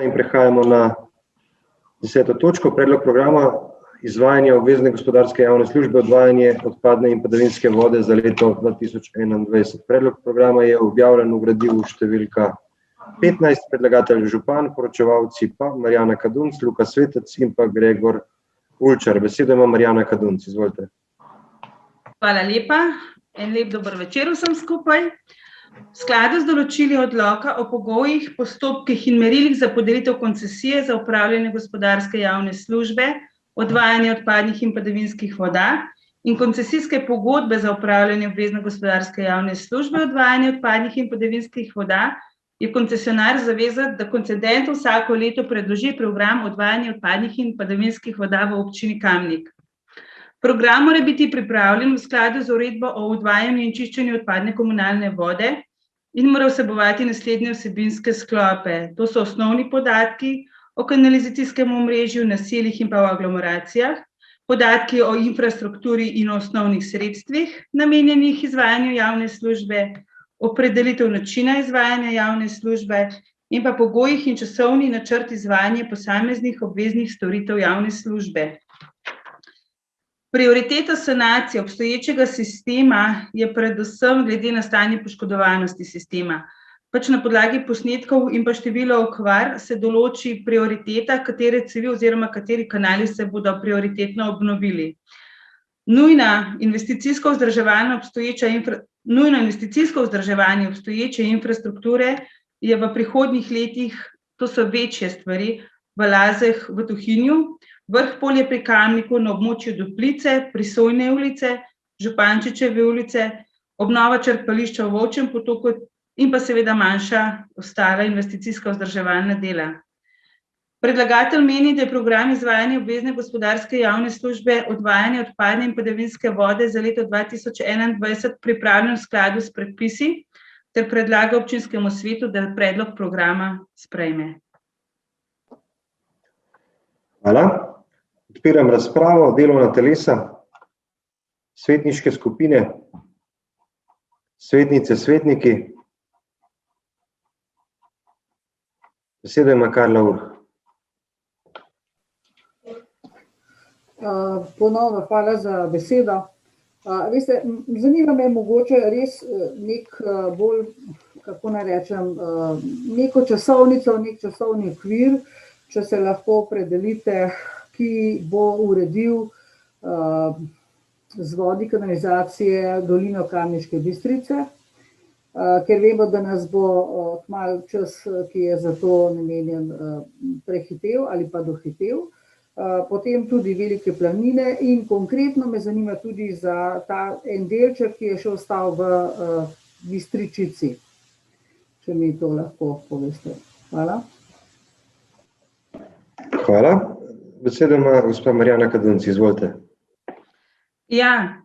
In prehajamo na 10. točko, predlog programa izvajanje obvezne gospodarske javne službe, odvajanje odpadne in padavinske vode za leto 2021. Predlog programa je objavljen v gradivu številka 15, predlagatelj župan, poročevalci pa Marjana Kadunc, Luka Svetec in pa Gregor Ulčar. Besedo ima Marjana Kadunc, izvolite. Hvala lepa, en lep dober večer vsem skupaj. V skladu z določili odloka o pogojih, postopkih in merilih za podelitev koncesije za upravljanje gospodarske javne službe, odvajanje odpadnih in padavinskih voda in koncesijske pogodbe za upravljanje obvezne gospodarske javne službe, odvajanje odpadnih in padavinskih voda, je koncesionar zavezan, da koncedentu vsako leto predloži program odvajanja odpadnih in padavinskih voda v občini Kamnik. Program mora biti pripravljen v skladu z uredbo o odvajanju in čiščenju odpadne komunalne vode in mora vsebovati naslednje vsebinske sklope. To so osnovni podatki o kanalizacijskem omrežju, naseljih in pa o aglomeracijah, podatki o infrastrukturi in o osnovnih sredstvih, namenjenih izvajanju javne službe, opredelitev načina izvajanja javne službe in pa pogojih in časovni načrt izvajanja posameznih obveznih storitev javne službe. Prioriteta sanacije obstoječega sistema je predvsem glede na stanje poškodovanosti sistema. Pač na podlagi posnetkov in pa število okvar se določi prioriteta, katere cevi oziroma kateri kanali se bodo prioritetno obnovili. Nujno investicijsko vzdrževanje obstoječe infrastrukture je v prihodnjih letih, to so večje stvari, v Lazeh v Tuhinju, Vrh Polje pri Kamniku na območju Duplice, Prisojne ulice, Župančičeve ulice, obnova črpališča v Volčjem potoku in pa seveda manjša ostala investicijska vzdrževalna dela. Predlagatelj meni, da je program izvajanja obvezne gospodarske javne službe odvajanja odpadne in padavinske vode za leto 2021 pripravljen v skladu s predpisi ter predlaga občinskemu svetu, da predlog programa sprejme. Hvala. Odpiram razpravo, delovna telesa, svetniške skupine, svetnice, svetniki. Besedo ima Karla Urh. Ponovno hvala za besedo. Veste, zanima me mogoče res nek bolj, kako naj rečem, neko časovnico, nek časovni okvir, če se lahko opredelite, ki bo uredil z vodi kanalizacije dolino Kamniške Bistrice, ker vemo, da nas bo kmalu čas, ki je za to namenjen, prehitel ali pa dohitel. Potem tudi Velike planine in konkretno me zanima tudi za ta en delček, ki je še ostal v Bistričici. Če mi to lahko poveste. Hvala. Hvala. Besedo ima gospa Marjana Kadunc, izvolite. Ja,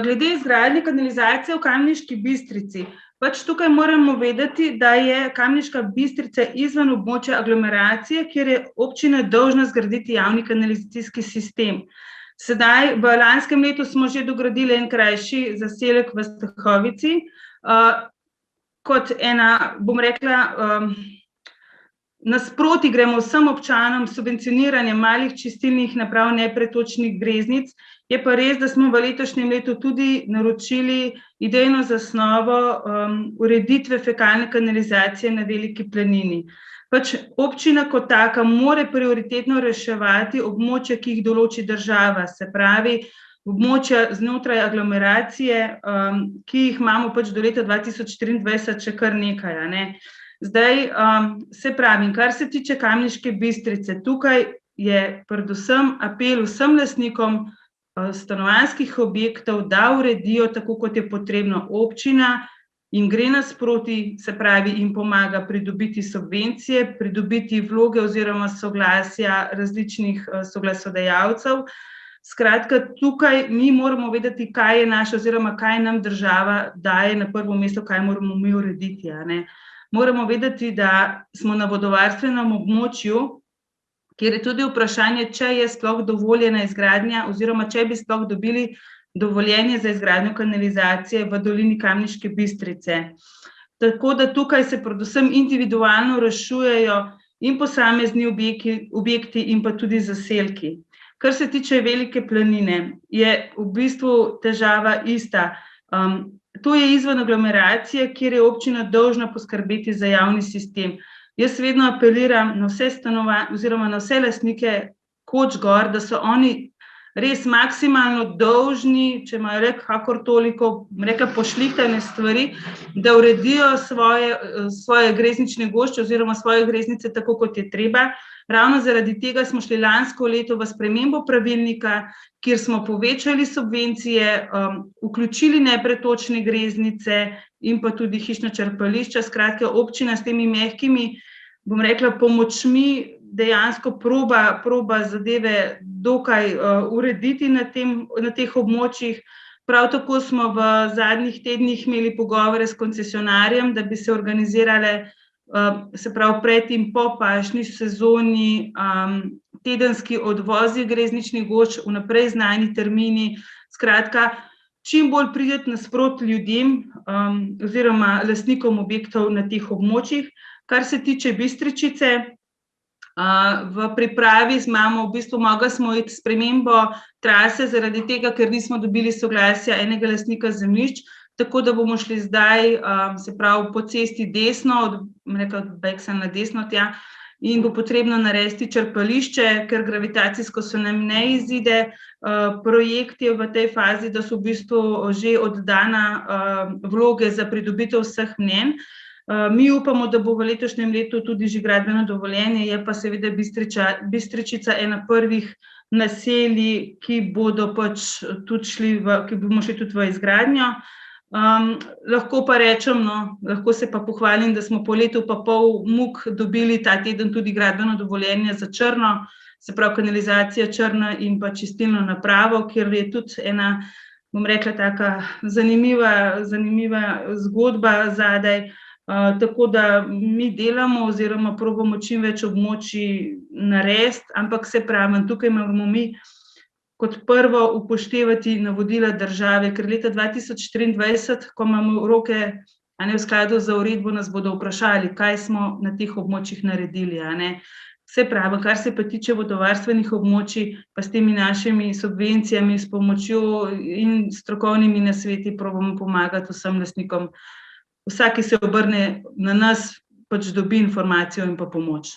glede izgradnje kanalizacije v Kamniški Bistrici. Pač tukaj moramo vedeti, da je Kamniška Bistrica izven območja aglomeracije, kjer je občina dolžna zgraditi javni kanalizacijski sistem. Sedaj, v lanskem letu smo že dogradili en krajši zaselek v Stahovici, kot ena, bom rekla, nasproti gremo vsem občanom subvencioniranja malih čistilnih naprav nepretočnih greznic, je pa res, da smo v letošnjem letu tudi naročili idejno zasnovo ureditve fekalne kanalizacije na Veliki planini. Pač občina kot taka mora prioritetno reševati območja, ki jih določi država, se pravi območja znotraj aglomeracije, ki jih imamo pač do leta 2023 še kar nekaj, a ne. Zdaj, se pravi, kar se tiče Kamniške Bistrice, tukaj je predvsem apel vsem lastnikom stanovanjskih objektov, da uredijo tako, kot je potrebno. Občina jim gre nasproti, se pravi, jim pomaga pridobiti subvencije, pridobiti vloge oziroma soglasja različnih soglasodajalcev. Skratka, tukaj mi moramo vedeti, kaj je naš oziroma kaj nam država daje na prvo mesto, kaj moramo mi urediti, a ne. Moramo vedeti, da smo na vodovarstvenem območju, kjer je tudi vprašanje, če je sploh dovoljena izgradnja oziroma če bi sploh dobili dovoljenje za izgradnjo kanalizacije v dolini Kamniške Bistrice. Tako da tukaj se predvsem individualno rešujejo in posamezni objekti in pa tudi zaselki. Kar se tiče Velike Planine, je v bistvu težava ista. To je izven aglomeracije, kjer je občina dolžna poskrbeti za javni sistem. Jaz vedno apeliram na vse oziroma na vse lastnike koč gor, da so oni res maksimalno dolžni, če imajo kakor toliko pošlihtane stvari, da uredijo svoje greznične gošče oziroma svoje greznice tako, kot je treba. Ravno zaradi tega smo šli lansko leto v spremembo pravilnika, kjer smo povečali subvencije, vključili nepretočne greznice in pa tudi hišna črpališča. Skratka, občina s temi mehkimi, bom rekla, pomočmi dejansko proba zadeve dokaj urediti na teh območjih. Prav tako smo v zadnjih tednih imeli pogovore s koncesionarjem, da bi se organizirale, se pravi pred in po pašni sezoni, tedenski odvozi grezničnih gošč, vnaprej znani termini. Skratka, čim bolj priti nasproti ljudem oziroma lastnikom objektov na teh območjih. Kar se tiče Bistričice, v pripravi imamo, v bistvu mogli smo iti spremembo trase zaradi tega, ker nismo dobili soglasja enega lastnika zemljišč, tako da bomo šli zdaj, se pravi, po cesti desno, od Beksa na desno tja, in bo potrebno narediti črpališče, ker gravitacijsko se nam ne izide. Projekt je v tej fazi, da so v bistvu že oddana vloge za pridobitev vseh mnenj. Mi upamo, da bo v letošnjem letu tudi že gradbeno dovoljenje, je pa seveda Bistričica ena prvih naselij, ki bodo pač tudi ki bomo šli tudi v izgradnjo. Lahko pa rečem, lahko se pa pohvalim, da smo po letu pa pol muk dobili ta teden tudi gradbeno dovoljenje za Črno, se pravi kanalizacija Črna in pa čistilno napravo, kjer je tudi ena, bom rekla, taka zanimiva zgodba zadaj. Tako da mi delamo oziroma probamo čim več območij narediti, ampak se pravim, tukaj moramo mi kot prvo upoštevati navodila države, ker leta 2023, ko imamo roke v skladu z uredbo, nas bodo vprašali, kaj smo na teh območjih naredili. Se pravi, kar se pa tiče vodovarstvenih območij, pa s temi našimi subvencijami, s pomočjo in strokovnimi nasveti probamo pomagati vsem lastnikom. Vsak, ki se obrne na nas, pač dobi informacijo in pa pomoč.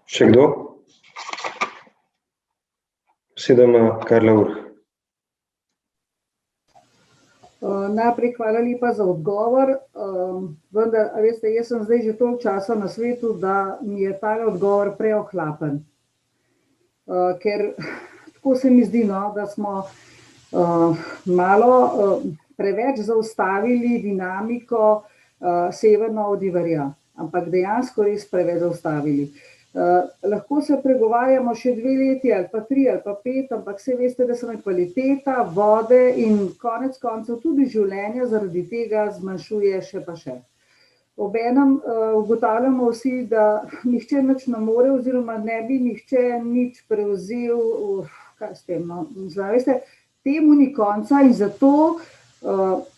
Še kdo? Beseda ima Karla Urh. Najprej hvala lepa za odgovor, vendar, veste, jaz sem zdaj že toliko časa na svetu, da mi je ta odgovor preohlapen. Ker tako se mi zdi, da smo malo preveč zaustavili dinamiko severno od Ivarja, ampak dejansko res preveč zaustavili. Lahko se pregovarjamo še 2 leti ali pa 3 ali pa 5, ampak vse veste, da se nam kvaliteta vode in konec koncev tudi življenja zaradi tega zmanjšuje še pa še. Obenem ugotavljamo vsi, da nihče nič ne more oziroma ne bi nihče nič prevzel, kaj s tem, veste, temu ni konca in zato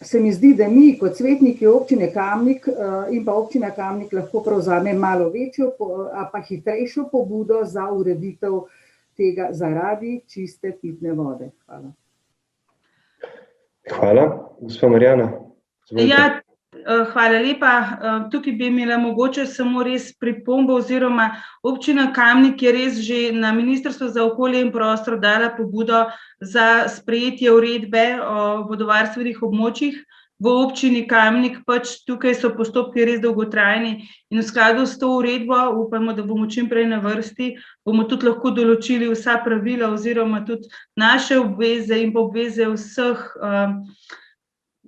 se mi zdi, da mi kot svetniki občine Kamnik in pa občina Kamnik lahko prevzame malo večjo, pa hitrejšo pobudo za ureditev tega zaradi čiste pitne vode. Hvala. Hvala. Gospa Marjana. Ja, hvala lepa. Tukaj bi imela mogoče samo res pripombo oziroma občina Kamnik je res že na Ministrstvu za okolje in prostor dala pobudo za sprejetje uredbe o vodovarstvenih območjih. V občini Kamnik pač tukaj so postopki res dolgotrajni in v skladu s to uredbo, upamo, da bomo čim prej na vrsti, bomo tudi lahko določili vsa pravila oziroma tudi naše obveze in pa obveze vseh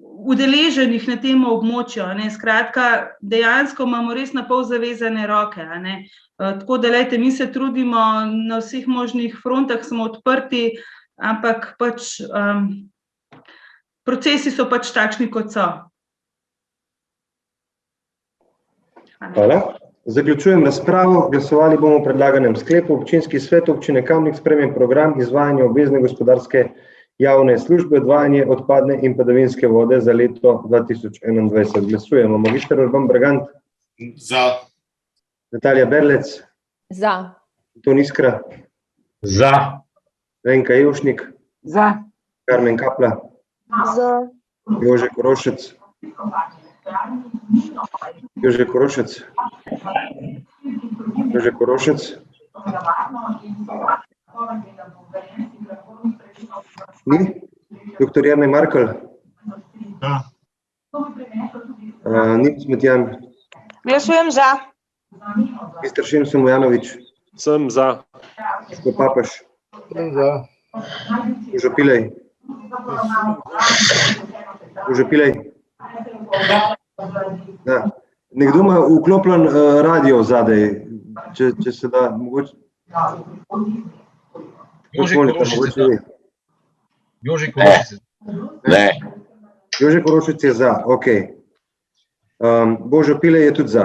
udeleženih na tem območju. Skratka, dejansko imamo res na pol zavezane roke. Tako da, lejte, mi se trudimo na vseh možnih frontah, smo odprti, ampak pač procesi so pač takšni, kot so. Hvala. Zaključujem razpravo. Glasovali bomo o predlaganem sklepu. Občinski svet občine Kamnik sprejme program izvajanja obvezne gospodarske javne službe odvajanje odpadne in padavinske vode za leto 2021. Glasujemo. Magister Urban Bregant, Za. Natalija Berlec, Za. Anton Iskra, Za. Lenka Jevšnik, Za. Karmen Kapla, Za. Jože Korošec, Jože Korošec, Jože Korošec. Ni? Doktor Jernej Markel? Ni Smetjan. Glasujem za. Mr. Šimso Mojanovič, Sem za. gospod Papež, Za. Jožo Pilej. Jožo Pilej. Da. Nekdo ima vklopljen radio zadaj, če se da, mogoče. Jože Korošec. Korošec. Jože Korošec. Ne. Jože Korošec je za, ok. Božo Pilej je tudi za.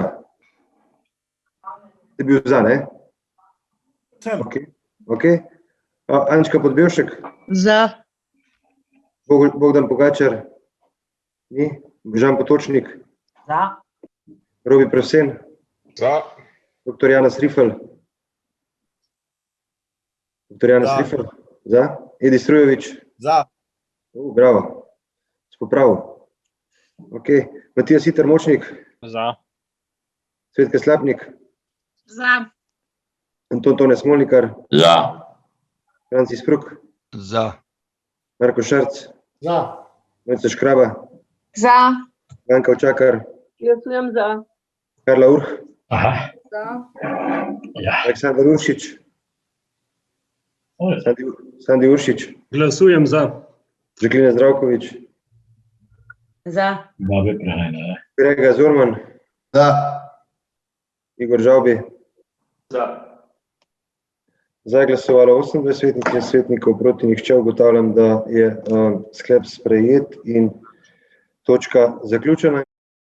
Je bil za, ne? Sem. Ok. Ančka Podbevšek, Za. Bogdan Pogačar, ni? Žan Potočnik, Za. Robi Prevsen, Za. dr. Janez Rifel. Dr. Janez Rifel, za. Edi Strujovič, Za. bravo, spopravil. Ok. Matija Siter Močnik, Za. Cvetka Slapnik, Za. Anton Tone Smolnikar, Za. Francis Pruk, Za. Marko Šarc, Za. Mojca Škraba, Za. Anka Očakar, Glasujem za. Karla Urh, Aha. Za. Ja. Aleksandar Uršič, Sandi Uršič, Glasujem za. Žaklina Zdravkovič, Za. Babe prehajne. Grega Zorman, Za. Igor Žavbi. Za. Za je glasovalo 28 svetnikov in svetnikov, proti nihče. Ugotavljam, da je sklep sprejet in točka zaključena.